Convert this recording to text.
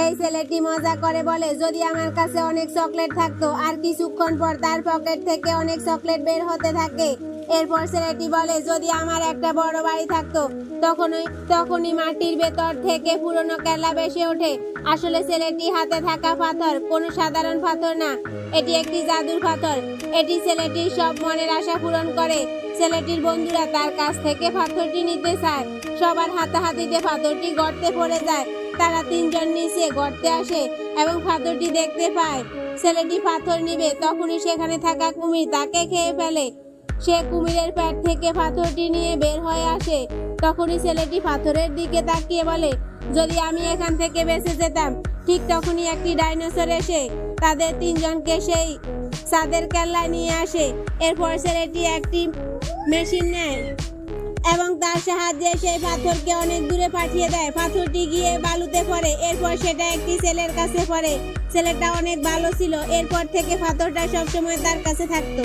এই ছেলেটি মজা করে বলে, যদি আমার কাছে অনেক চকলেট থাকতো। আর কিছুক্ষণ পর তার পকেট থেকে অনেক চকলেট বের হতে থাকে। এরপর ছেলেটি বলে, যদি আমার একটা বড় বাড়ি থাকতো। তখনই মাটির ভেতর থেকে পুরনো কেল্লা ভেসে ওঠে। আসলে ছেলেটি হাতে থাকা পাথর কোনো সাধারণ পাথর না, এটি একটি জাদুর পাথর। এটি ছেলেটির সব মনের আশা পূরণ করে। ছেলেটির বন্ধুরা তার কাছ থেকে পাথরটি নিতে চায়। সবার হাতাহাতিতে পাথরটি গর্তে পড়ে যায়। তারা তিনজন নিচে গর্তে আসে এবং পাথরটি দেখতে পায়। ছেলেটি পাথর নিবে, তখনই সেখানে থাকা কুমির তাকে খেয়ে ফেলে। সে কুমিরের পেট থেকে পাথরটি নিয়ে বের হয়ে আসে। তখনই ছেলেটি পাথরের দিকে তাকিয়ে বলে, যদি আমি এখান থেকে বেঁচে যেতাম। ঠিক তখনই একটি ডাইনোসর এসে তাদের তিনজনকে সেই ছাদের কেল্লায় নিয়ে আসে। এরপর ছেলেটি একটি মেশিন নেয় এবং তার সাহায্যে সেই পাথরকে অনেক দূরে পাঠিয়ে দেয়। পাথরটি গিয়ে বালুতে পড়ে। এরপর সেটা একটি ছেলের কাছে পড়ে। ছেলেটা অনেক ভালো ছিল। এরপর থেকে পাথরটা সবসময় তার কাছে থাকতো।